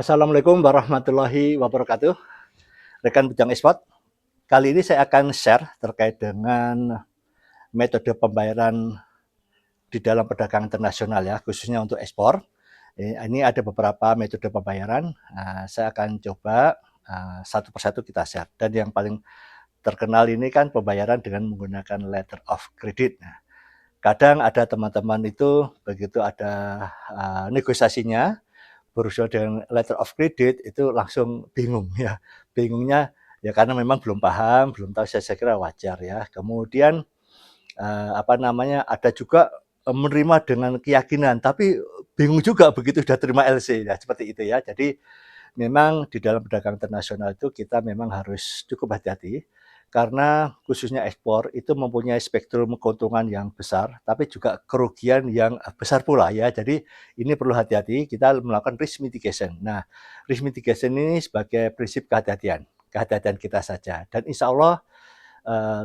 Assalamualaikum warahmatullahi wabarakatuh. Rekan Bujang Ekspor, kali ini saya akan share terkait dengan metode pembayaran di dalam perdagangan internasional ya, khususnya untuk ekspor. Ini ada beberapa metode pembayaran. Saya akan coba satu persatu kita share. Dan yang paling terkenal ini kan pembayaran dengan menggunakan letter of credit. Nah, kadang ada teman-teman itu begitu ada negosiasinya berusaha dengan letter of credit itu langsung bingung ya. Bingungnya ya karena memang belum paham, belum tahu, saya kira wajar ya. Kemudian apa namanya, ada juga menerima dengan keyakinan, tapi bingung juga begitu sudah terima LC ya, seperti itu ya. Jadi memang di dalam perdagangan internasional itu kita memang harus cukup hati-hati karena khususnya ekspor itu mempunyai spektrum keuntungan yang besar, tapi juga kerugian yang besar pula ya. Jadi ini perlu hati-hati, kita melakukan risk mitigation. Nah, risk mitigation ini sebagai prinsip kehati-hatian kita saja. Dan insya Allah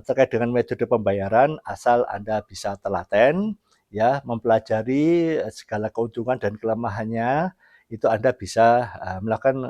terkait dengan metode pembayaran, asal Anda bisa telaten, ya, mempelajari segala keuntungan dan kelemahannya, itu Anda bisa melakukan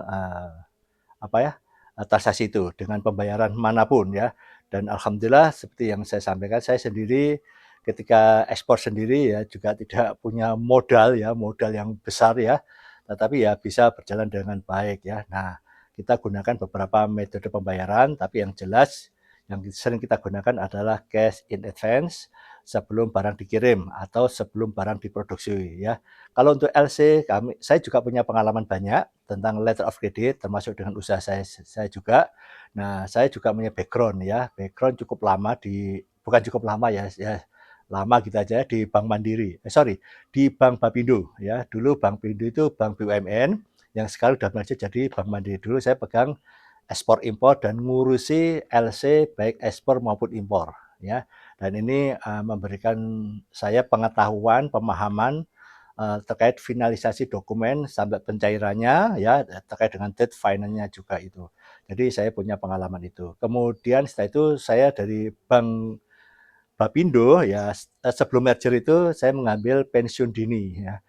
apa ya, transaksi itu dengan pembayaran manapun ya. Dan alhamdulillah seperti yang saya sampaikan, saya sendiri ketika ekspor sendiri ya juga tidak punya modal ya, modal yang besar ya, tetapi ya bisa berjalan dengan baik ya. Nah, kita gunakan beberapa metode pembayaran, tapi yang jelas yang sering kita gunakan adalah cash in advance sebelum barang dikirim atau sebelum barang diproduksi ya. Kalau untuk LC saya juga punya pengalaman banyak tentang letter of credit termasuk dengan usaha saya juga. Nah, saya juga punya background ya, background cukup lama bukan cukup lama ya, lama gitu aja di Bank Mandiri. Sorry, di Bank Bapindo ya. Dulu Bank Bapindo itu bank BUMN yang sekarang sudah merger jadi Bank Mandiri. Dulu saya pegang ekspor impor dan ngurusi LC baik ekspor maupun impor ya. Dan ini memberikan saya pengetahuan, pemahaman terkait finalisasi dokumen sampai pencairannya ya, terkait dengan debt finance-nya juga itu. Jadi saya punya pengalaman itu. Kemudian setelah itu saya dari Bank Bapindo ya, sebelum merger itu saya mengambil pensiun dini ya.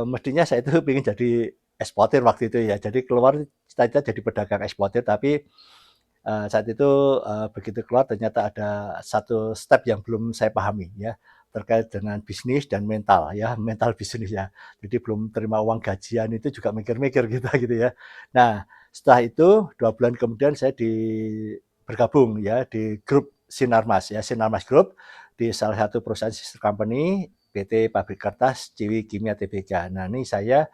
Mestinya saya itu ingin jadi eksportir waktu itu ya. Jadi keluar cita-cita jadi pedagang eksportir, tapi saat itu begitu keluar ternyata ada satu step yang belum saya pahami ya, terkait dengan bisnis dan mental ya, mental bisnis ya. Jadi belum terima uang gajian itu juga mikir-mikir kita gitu ya. Nah, setelah itu 2 bulan kemudian saya bergabung ya di grup Sinarmas ya, Sinarmas Group di salah satu perusahaan sister company PT Pabrik Kertas Ciwi Kimia Tbk. Nah, ini saya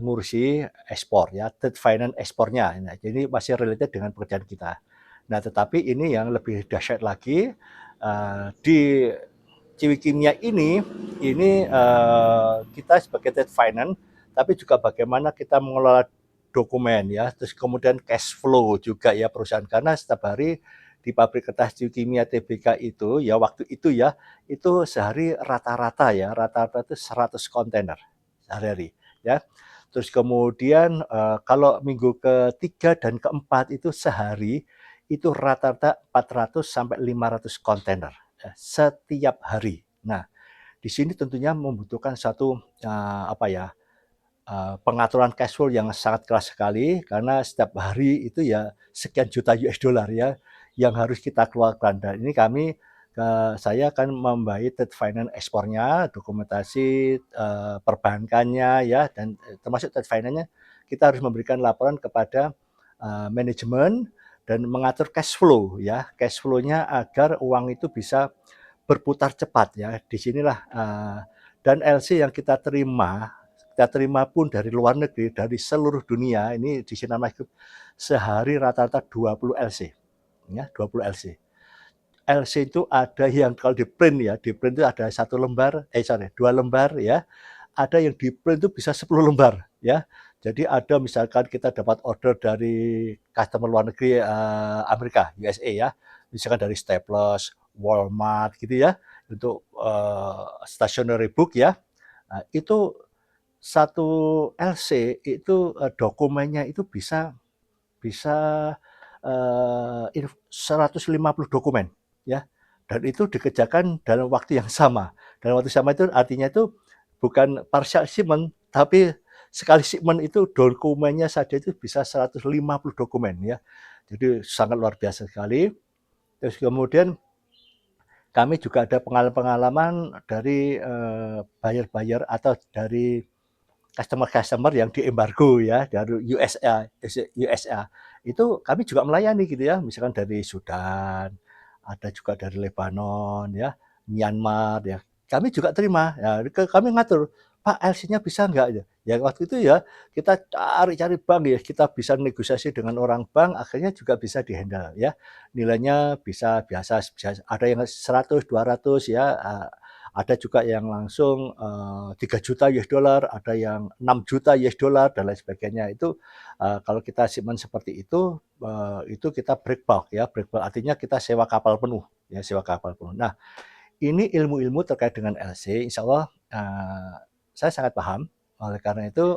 ngurusi ekspor ya, trade finance ekspornya. Nah, jadi masih related dengan pekerjaan kita. Nah, tetapi ini yang lebih dahsyat lagi, di Ciwi Kimia ini kita sebagai trade finance, tapi juga bagaimana kita mengelola dokumen ya, terus kemudian cash flow juga ya perusahaan. Karena setiap hari di pabrik kertas Ciwi Kimia Tbk itu ya waktu itu ya, itu sehari rata-rata ya, rata-rata itu 100 kontainer sehari-hari ya. Terus kemudian kalau minggu ketiga dan keempat itu sehari itu rata-rata 400 sampai 500 kontainer ya, setiap hari. Nah, di sini tentunya membutuhkan satu apa ya, pengaturan cash flow yang sangat keras sekali karena setiap hari itu ya sekian juta US dollar ya yang harus kita keluarkan. Dan ini saya akan membawahi trade finance ekspornya, dokumentasi perbankannya ya, dan termasuk trade finance-nya kita harus memberikan laporan kepada manajemen dan mengatur cash flow ya, cash flow-nya agar uang itu bisa berputar cepat ya. Disinilah dan LC yang kita terima pun dari luar negeri, dari seluruh dunia, ini di Sinar Group sehari rata-rata 20 LC ya, 20 LC. LC itu ada yang kalau di print ya, di print itu ada satu lembar, sorry, 2 lembar ya. Ada yang di print itu bisa 10 lembar ya. Jadi ada misalkan kita dapat order dari customer luar negeri Amerika, USA ya. Misalkan dari Staples, Walmart gitu ya, untuk stationery book ya. Nah, itu satu LC itu dokumennya itu bisa bisa 150 dokumen ya, dan itu dikerjakan dalam waktu yang sama. Dalam waktu sama itu artinya itu bukan partial shipment, tapi sekali shipment itu dokumennya saja itu bisa 150 dokumen ya. Jadi sangat luar biasa sekali. Terus kemudian kami juga ada pengalaman-pengalaman dari buyer-buyer atau dari customer-customer yang diembargo ya dari USA itu kami juga melayani gitu ya, misalkan dari Sudan, ada juga dari Lebanon ya, Myanmar ya, kami juga terima ya, kami ngatur, Pak LC-nya bisa nggak ya? Ya waktu itu ya kita cari-cari bank ya, kita bisa negosiasi dengan orang bank, akhirnya juga bisa dihandle ya, nilainya bisa biasa, ada yang 100, 200 ya, ada juga yang langsung 3 juta US dollar, ada yang 6 juta US dollar dan lain sebagainya. Itu kalau kita shipment seperti itu kita break bulk ya, break bulk artinya kita sewa kapal penuh ya, sewa kapal penuh. Nah, ini ilmu-ilmu terkait dengan LC, insya Allah saya sangat paham. Oleh karena itu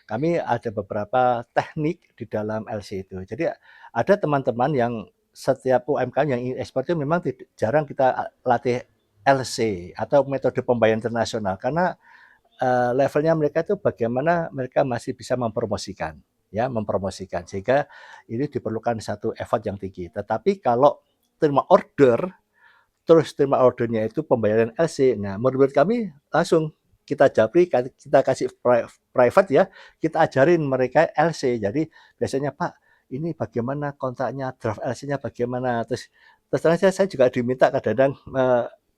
kami ada beberapa teknik di dalam LC itu. Jadi ada teman-teman yang setiap UMKM yang ingin ekspor itu memang jarang kita latih LC atau metode pembayaran internasional karena levelnya mereka itu bagaimana mereka masih bisa mempromosikan ya, mempromosikan sehingga ini diperlukan satu effort yang tinggi. Tetapi kalau terima order terus terima ordernya itu pembayaran LC, nah menurut kami langsung kita japri, kita kasih private ya, kita ajarin mereka LC. Jadi biasanya Pak, ini bagaimana kontraknya, draft LC-nya bagaimana, terus terus saya juga diminta kadang-kadang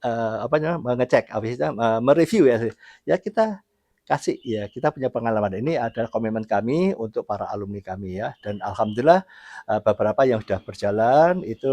apa namanya mengecek, habisnya mereview ya, ya kita kasih ya, kita punya pengalaman, ini adalah komitmen kami untuk para alumni kami ya, dan alhamdulillah beberapa yang sudah berjalan itu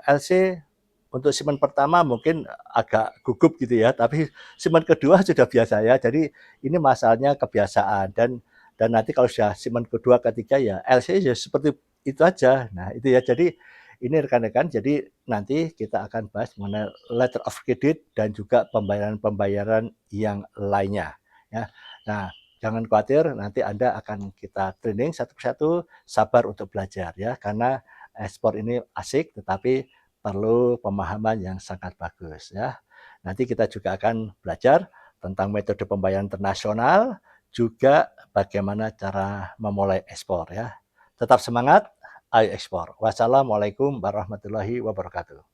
LC untuk shipment pertama mungkin agak gugup gitu ya, tapi shipment kedua sudah biasa ya. Jadi ini masalahnya kebiasaan dan nanti kalau sudah shipment kedua, ketiga ya LC ya seperti itu aja. Nah itu ya, jadi ini rekan-rekan, jadi nanti kita akan bahas mengenai letter of credit dan juga pembayaran-pembayaran yang lainnya ya. Nah, jangan khawatir, nanti Anda akan kita training satu persatu, sabar untuk belajar ya, karena ekspor ini asik tetapi perlu pemahaman yang sangat bagus ya. Nanti kita juga akan belajar tentang metode pembayaran internasional, juga bagaimana cara memulai ekspor ya. Tetap semangat, ayo ekspor. Wassalamualaikum warahmatullahi wabarakatuh.